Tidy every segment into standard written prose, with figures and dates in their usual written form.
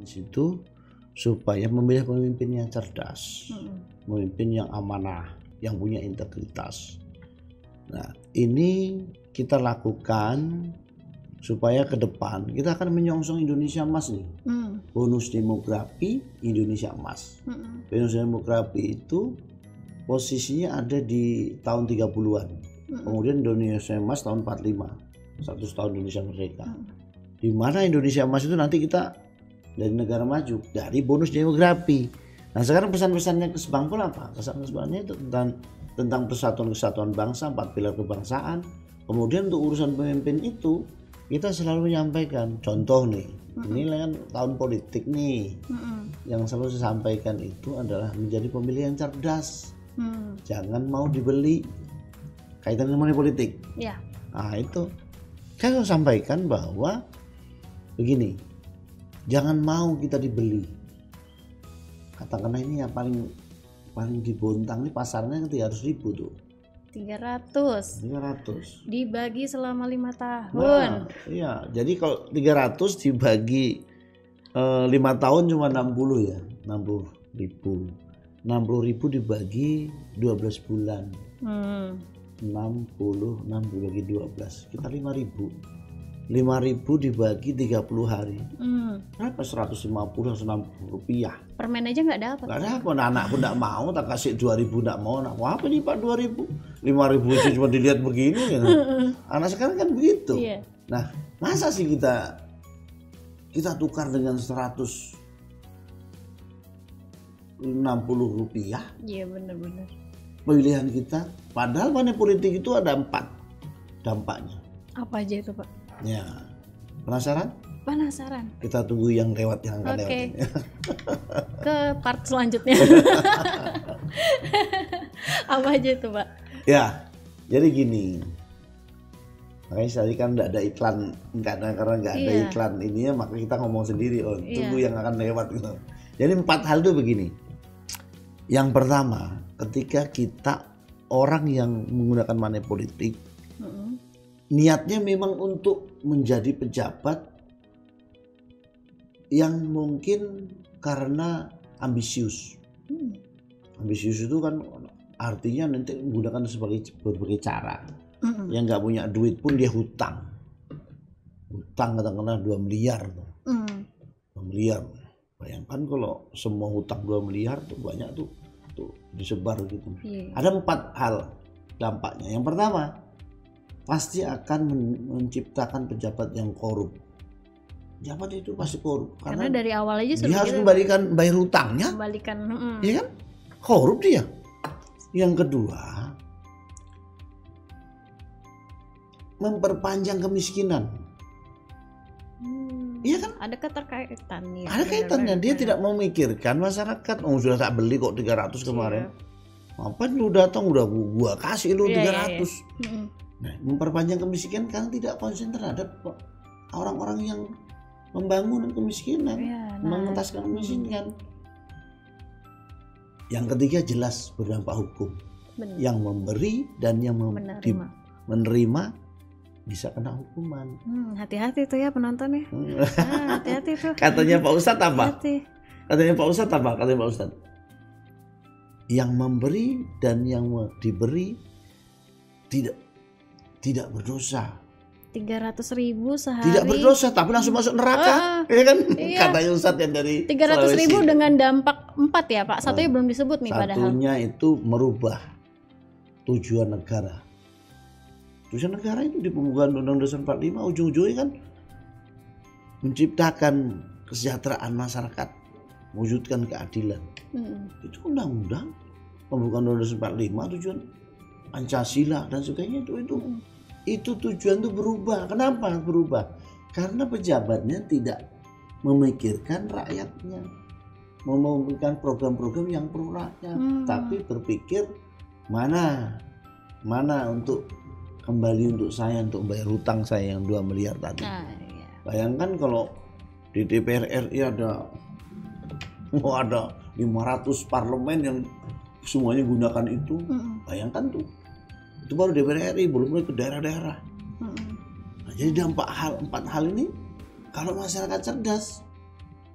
di situ supaya memilih pemimpin yang cerdas, pemimpin yang amanah, yang punya integritas. Nah, ini kita lakukan supaya ke depan kita akan menyongsong Indonesia Emas nih. Bonus demografi Indonesia Emas. Bonus demografi itu posisinya ada di tahun 30-an. Kemudian Indonesia Emas tahun 45. 100 tahun Indonesia merdeka. Di mana Indonesia Emas itu nanti kita dari negara maju dari bonus demografi. Nah, sekarang pesan-pesannya ke Sbangpol apa? Pesan-pesannya itu tentang persatuan bangsa, 4 pilar kebangsaan. Kemudian untuk urusan pemimpin itu kita selalu menyampaikan, contoh nih, ini kan tahun politik nih, yang selalu saya sampaikan itu adalah menjadi pemilih yang cerdas, jangan mau dibeli, kaitan dengan politik. Ya. Nah itu, saya sampaikan bahwa begini, jangan mau kita dibeli. Katakanlah ini yang paling dibontang nih pasarnya 300.000 tuh. 300 dibagi selama 5 tahun. Nah, iya, jadi kalau 300 dibagi 5 tahun cuma 60 ya, 60.000. 60.000 dibagi 12 bulan. 60 bagi 12, kita 5.000. 5.000 dibagi 30 hari. Berapa? 150 rupiah. Permen aja nggak dapat. Nggak dapat. Anak pun nggak mau, tak kasih 2.000 nggak mau. Nah, apa nih Pak 2.000? 5.000 itu cuma dilihat begini. Ya. Anak sekarang kan begitu. Iya. Nah, masa sih kita tukar dengan 160 rupiah? Iya, benar-benar. Pilihan kita. Padahal money politik itu ada 4 dampaknya. Apa aja itu, Pak? Ya, penasaran? Penasaran. Kita tunggu yang lewat, yang akan lewat ini. Ke part selanjutnya. Apa aja itu, Pak? Ya, jadi gini. Makanya tadi kan nggak ada iklan, karena nggak ada iklan ininya, maka kita ngomong sendiri. Tunggu yang akan lewat gitu. Jadi 4 hal itu begini. Yang pertama, ketika kita orang yang menggunakan money politik, niatnya memang untuk menjadi pejabat yang mungkin karena ambisius. Ambisius itu kan artinya nanti menggunakan sebagai berbagai cara. Yang nggak punya duit pun dia hutang katakanlah 2 miliar. 2 miliar. Bayangkan kalau semua hutang 2 miliar tuh banyak tuh disebar gitu. Ada 4 hal dampaknya. Yang pertama, pasti akan menciptakan pejabat yang korup. Pejabat itu pasti korup karena dari awal aja dia harus bayar hutangnya. Iya kan? Korup dia. Yang kedua, memperpanjang kemiskinan. Iya kan? Ada keterkaitan ya. Ada kaitannya. Dia tidak memikirkan masyarakat. Sudah tak beli kok 300 kemarin. Apa lu datang udah gua kasih lu 300. Nah, memperpanjang kemiskinan kan tidak konsen terhadap orang-orang yang membangun kemiskinan, mengentaskan kemiskinan. Yang ketiga jelas berdampak hukum. Yang memberi dan yang menerima bisa kena hukuman. Hati-hati tuh ya penonton ya. Hati-hati tuh. Katanya Pak Ustadz apa? Hati. Katanya Pak Ustadz. Yang memberi dan yang diberi tidak berdosa. 300.000 sehari. Tidak berdosa tapi langsung masuk neraka. Ya kan? Iya. Katanya Ustadz yang dari 300.000 dengan dampak 4 ya Pak. Satunya belum disebut nih padahal. Satunya itu merubah tujuan negara. Tujuan negara itu di pembukaan Undang-Undang Dasar 45 ujung-ujungnya kan menciptakan kesejahteraan masyarakat, mewujudkan keadilan. Itu undang-undang pembukaan Undang-Undang Dasar 45 tujuan Pancasila dan sebagainya itu tujuan itu berubah. Kenapa berubah? Karena pejabatnya tidak memikirkan rakyatnya, memikirkan program-program yang pro rakyat, tapi berpikir mana untuk kembali untuk saya, untuk bayar hutang saya yang 2 miliar tadi. Bayangkan kalau di DPR RI ada 500 parlemen yang semuanya gunakan itu. Bayangkan tuh. Itu baru DPR RI, belum mulai ke daerah-daerah. Nah, jadi dampak 4 hal ini, kalau masyarakat cerdas,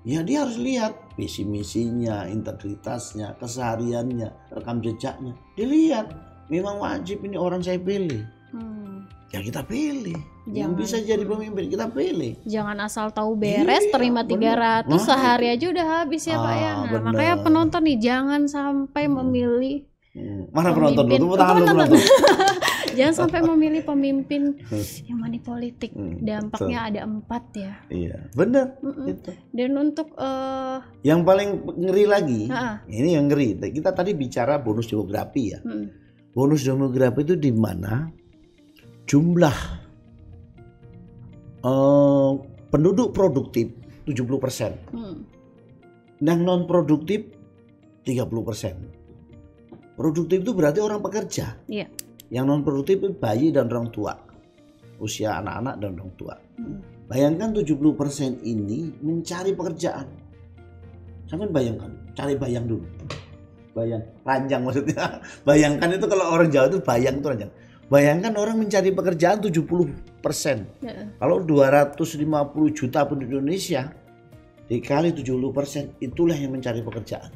Ya dia harus lihat visi misinya, integritasnya, kesehariannya, rekam jejaknya. Dilihat, memang wajib ini orang saya pilih. Ya kita pilih. Yang bisa jadi pemimpin kita pilih. Jangan asal tahu beres, terima 300 sehari aja udah habis ya Pak ya. Nah, makanya penonton nih jangan sampai memilih mana penonton? Tepuk tangan lu penonton. Jangan sampai memilih pemimpin yang money politik. Dampaknya ada 4 ya. Iya, benar. Itu. Dan untuk yang paling ngeri lagi, ini yang ngeri. Kita tadi bicara bonus demografi ya. Bonus demografi itu di mana jumlah penduduk produktif 70%, yang non produktif 30%. Produktif itu berarti orang pekerja. Iya. Yang non produktif itu bayi dan orang tua, usia anak-anak dan orang tua. Bayangkan 70% ini mencari pekerjaan. Sampai bayangkan, bayang dulu. Bayang, ranjang maksudnya. Bayangkan itu kalau orang Jawa itu bayang itu ranjang. Bayangkan orang mencari pekerjaan 70%. Kalau 250 juta penduduk Indonesia dikali 70%, itulah yang mencari pekerjaan.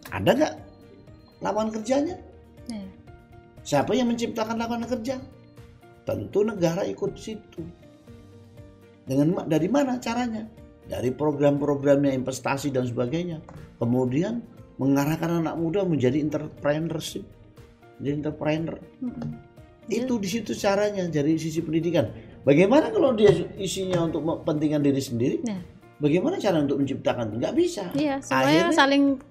Ada nggak lapangan kerjanya? Siapa yang menciptakan lapangan kerja? Tentu negara ikut situ. Dari mana caranya? Dari program-programnya, investasi dan sebagainya. Kemudian mengarahkan anak muda menjadi entrepreneurship. Jadi entrepreneur. Itu di situ caranya dari sisi pendidikan. Bagaimana kalau dia isinya untuk kepentingan diri sendiri? Bagaimana cara untuk menciptakan? Nggak bisa. Iya, semuanya saling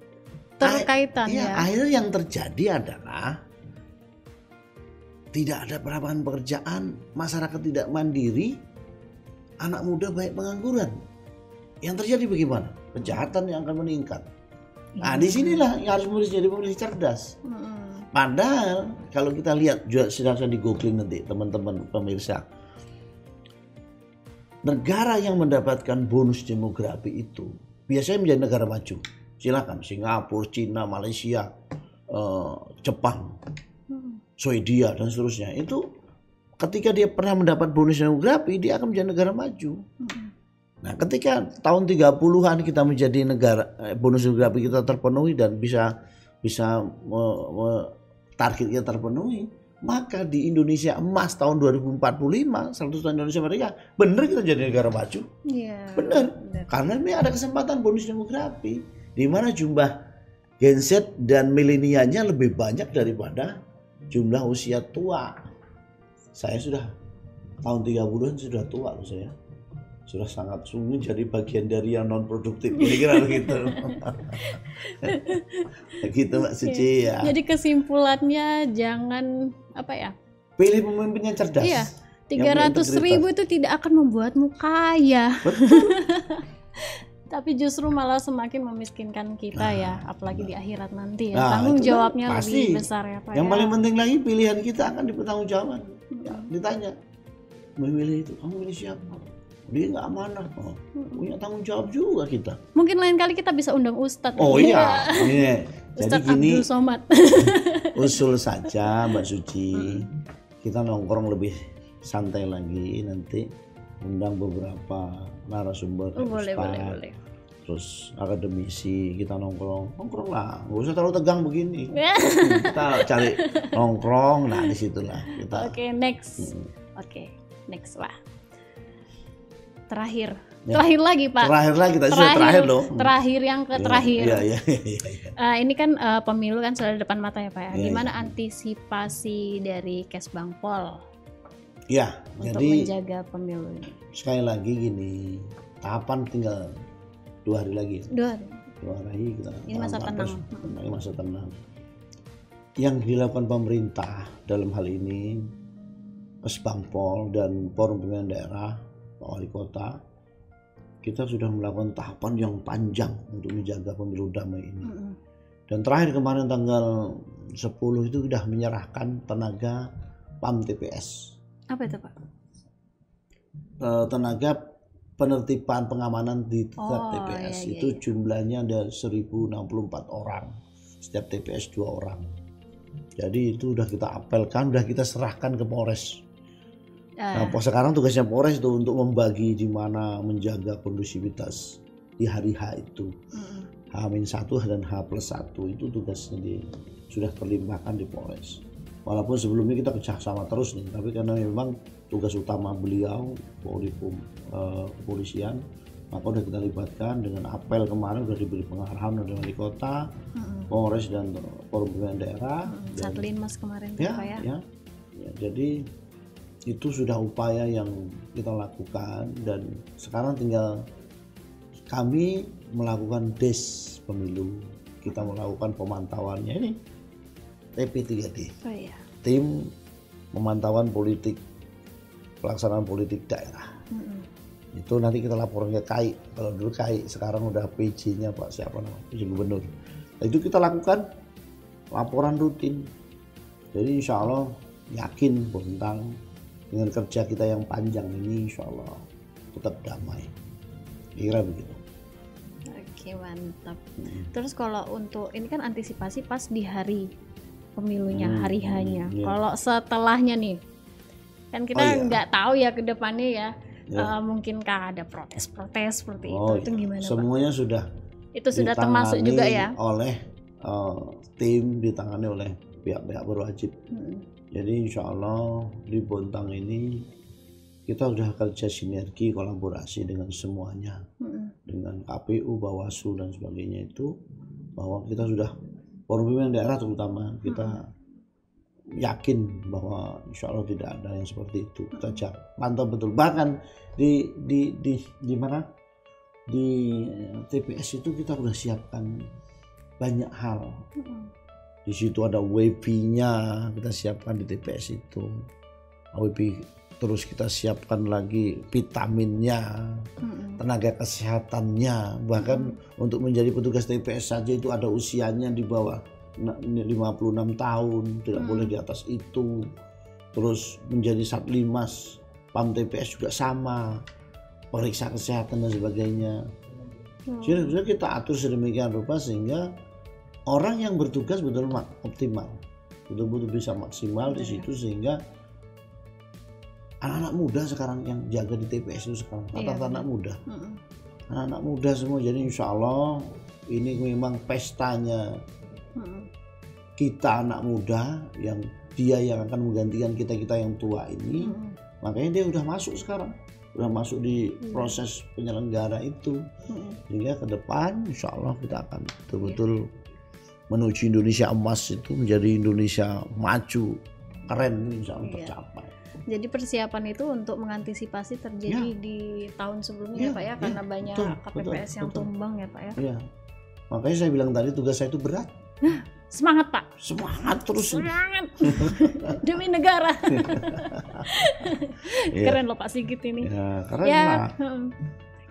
terkaitan ya. Akhirnya yang terjadi adalah tidak ada lapangan pekerjaan, masyarakat tidak mandiri, anak muda banyak pengangguran. Yang terjadi bagaimana? Kejahatan yang akan meningkat. Nah, disinilah yang harus jadi pemilih cerdas. Padahal kalau kita lihat juga sedang di googling nanti teman-teman pemirsa, negara yang mendapatkan bonus demografi itu biasanya menjadi negara maju. Silakan Singapura, Cina, Malaysia, Jepang, Swedia dan seterusnya. Itu ketika dia pernah mendapat bonus demografi, dia akan menjadi negara maju. Nah, ketika tahun 30-an kita menjadi negara, bonus demografi kita terpenuhi dan bisa targetnya terpenuhi, maka di Indonesia emas tahun 2045, 100 tahun Indonesia mereka, benar kita jadi negara maju. Benar. Karena ini ada kesempatan bonus demografi di mana jumlah Gen Z dan milenialnya lebih banyak daripada jumlah usia tua. Saya sudah tahun 30-an sudah tua loh saya. Sudah sangat sungguh jadi bagian dari yang non produktif. Kira-kira begitu. Begitu Mbak Suci ya. Jadi kesimpulannya jangan pilih pemimpin yang cerdas. Iya. 300.000 itu tidak akan membuatmu kaya. Betul. Tapi justru malah semakin memiskinkan kita ya, apalagi di akhirat nanti ya. Tanggung jawabnya lebih besar ya Pak. Yang paling penting lagi pilihan kita akan dipertanggungjawabkan. Ditanya, memilih itu, kamu milih siapa? Dia nggak amanah, punya tanggung jawab juga kita. Mungkin lain kali kita bisa undang Ustadz. Oh iya, Ustadz jadi gini, Abdul Somad. usul saja Mbak Suci, kita nongkrong lebih santai lagi nanti, undang beberapa narasumber, boleh. terus akademisi, kita nongkrong lah, nggak usah terlalu tegang begini. Kita cari nongkrong, nah disitulah kita. Oke, next Pak. Terakhir lagi Pak. Terakhir loh. Terakhir yang terakhir. Iya. Ini kan pemilu kan sudah di depan mata ya Pak ya. Gimana antisipasi dari Kesbangpol? Ya, untuk menjaga pemilu ini. Sekali lagi gini, tahapan tinggal 2 hari lagi. 2 hari. 2 hari kita. Ini masa tenang. Masa tenang. Yang dilakukan pemerintah dalam hal ini, Kesbangpol dan Forum Pimpinan Daerah, Pak Wali Kota, kita sudah melakukan tahapan yang panjang untuk menjaga pemilu damai ini. Dan terakhir kemarin tanggal 10 itu sudah menyerahkan tenaga PAM TPS. Apa itu Pak? Tenaga penertiban pengamanan di setiap TPS itu jumlahnya ada 1064 orang, setiap TPS 2 orang. Jadi itu udah kita apelkan, udah kita serahkan ke Polres. Nah, sekarang tugasnya Polres itu untuk membagi di mana menjaga kondusivitas di hari H itu. H-1 dan H+1 itu tugasnya sudah terlimpahkan di Polres. Walaupun sebelumnya kita kerjasama terus nih, tapi karena memang tugas utama beliau kepolisian, maka udah kita libatkan dengan apel kemarin, udah diberi pengarahan oleh wali kota, Polres dan forum pimpinan daerah. Satlinmas kemarin ya. Jadi itu sudah upaya yang kita lakukan, dan sekarang tinggal kami melakukan des pemilu, kita melakukan pemantauannya ini TP3D, tim pemantauan politik, pelaksanaan politik daerah. Itu nanti kita laporan ke KAI. Kalau dulu KAI, sekarang udah PJ-nya Pak siapa namanya, PJ Gubernur. Nah, itu kita lakukan laporan rutin. Jadi insya Allah yakin Bontang dengan kerja kita yang panjang ini insya Allah tetap damai. Kira begitu. Oke, mantap. Terus kalau untuk ini kan antisipasi pas di hari pemilunya, hari H-nya. Kalau setelahnya nih, kan kita nggak tahu ya ke depannya ya. Mungkinkah ada protes-protes seperti itu gimana semuanya Pak? Itu sudah termasuk juga ya oleh tim, ditangani oleh pihak-pihak berwajib. Jadi insya Allah di Bontang ini kita sudah kerja sinergi, kolaborasi dengan semuanya, dengan KPU, Bawaslu dan sebagainya, itu bahwa kita sudah forum pimpinan daerah terutama kita yakin bahwa insya Allah tidak ada yang seperti itu. Kita pantau betul, bahkan di mana di TPS itu kita sudah siapkan banyak hal. Di situ ada WP-nya kita siapkan di TPS itu, WP, terus kita siapkan lagi vitaminnya, tenaga kesehatannya, bahkan untuk menjadi petugas TPS saja itu ada usianya di bawah 56 tahun, tidak boleh di atas itu. Terus menjadi Satlimas, PAM TPS juga sama, periksa kesehatan dan sebagainya. Jadi kita atur sedemikian rupa sehingga orang yang bertugas betul optimal, betul-betul bisa maksimal di situ, sehingga anak-anak muda sekarang yang jaga di TPS itu sekarang rata-rata anak muda, anak-anak muda semua. Jadi insya Allah ini memang pestanya kita anak muda, yang dia yang akan menggantikan kita yang tua ini. Makanya dia udah masuk sekarang, udah masuk di proses penyelenggara itu, sehingga ke depan insya Allah kita akan betul-betul menuju Indonesia emas, itu menjadi Indonesia maju keren, insya Allah tercapai. Jadi persiapan itu untuk mengantisipasi terjadi di tahun sebelumnya ya Pak ya, karena banyak KPPS yang tumbang ya Pak ya. Iya. Makanya saya bilang tadi tugas saya itu berat. Semangat Pak. Semangat terus. Semangat. Demi negara. Keren loh Pak Sigit ini. Ya, keren Pak.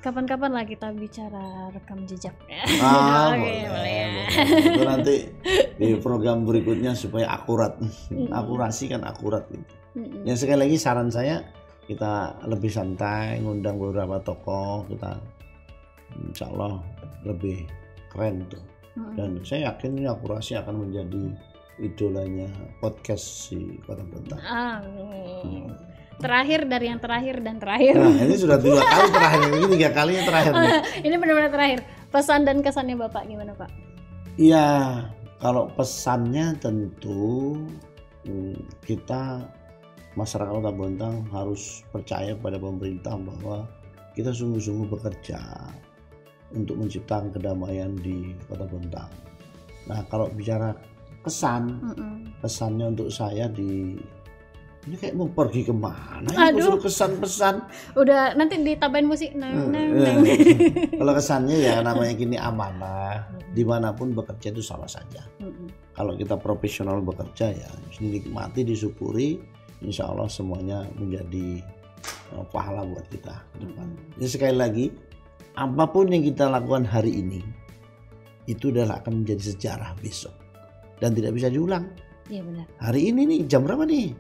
Kapan-kapan lah kita bicara rekam jejak. Boleh ya. Itu nanti di program berikutnya supaya akurat. Akurasi kan akurat gitu. Ya sekali lagi saran saya, kita lebih santai, ngundang beberapa tokoh, kita insya Allah lebih keren tuh. Dan saya yakin ini akurasi akan menjadi idolanya podcast si Kota Bontang. Terakhir dari yang terakhir dan terakhir. Nah ini sudah 2 kali terakhir, ini 3 kalinya terakhir nih. Ini benar-benar terakhir. Pesan dan kesannya Bapak gimana Pak? Iya, kalau pesannya tentu kita masyarakat Kota Bontang harus percaya pada pemerintah bahwa kita sungguh-sungguh bekerja untuk menciptakan kedamaian di Kota Bontang. Nah kalau bicara pesannya untuk saya ini kayak mau pergi kemana? Aduh, kesan-pesan. Udah nanti ditambahin musik. Kalau kesannya ya namanya gini, amanah. Dimanapun bekerja itu sama saja. Kalau kita profesional bekerja ya dinikmati, disyukuri. Insya Allah semuanya menjadi pahala buat kita ke depan. Jadi sekali lagi, apapun yang kita lakukan hari ini itu adalah akan menjadi sejarah besok dan tidak bisa diulang. Iya benar. Hari ini nih jam berapa nih?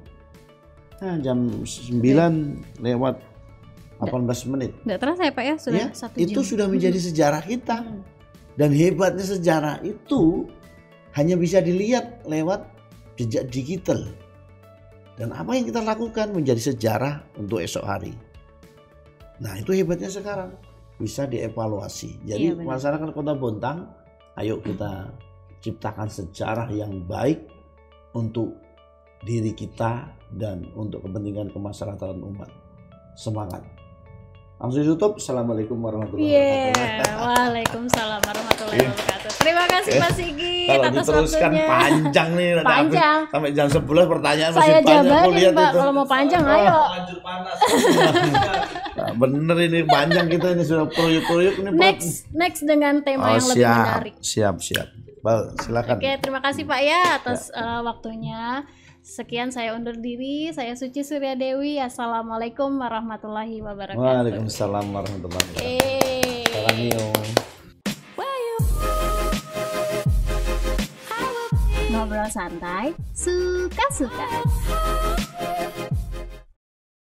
Nah, jam 9 lewat 18 menit. Nggak terasa ya Pak ya, sudah 1 jam. Itu sudah menjadi sejarah kita. Dan hebatnya sejarah itu hanya bisa dilihat lewat jejak digital. Dan apa yang kita lakukan menjadi sejarah untuk esok hari. Nah itu hebatnya sekarang. bisa dievaluasi. Jadi masyarakat Kota Bontang, ayo kita ciptakan sejarah yang baik untuk diri kita dan untuk kepentingan kemasyarakatan umat. Semangat. Langsung tutup. Assalamualaikum warahmatullahi wabarakatuh. Waalaikumsalam warahmatullahi wabarakatuh. Terima kasih Pak Sigit kalau atas diteruskan waktunya. Panjang nih. Panjang. Sampai jam 11 pertanyaan saya masih banyak. Jabarin Pak, kalau mau panjang ayo. Lanjut panas. Nah, bener ini panjang kita ini sudah proyek-proyek ini. Next dengan tema yang lebih menarik. Siap. Baik, silakan. Oke, terima kasih Pak ya atas waktunya. Sekian, saya undur diri. Saya Suci Surya Dewi. Assalamualaikum warahmatullahi wabarakatuh. Waalaikumsalam warahmatullahi wabarakatuh. Ngobrol santai, suka-suka.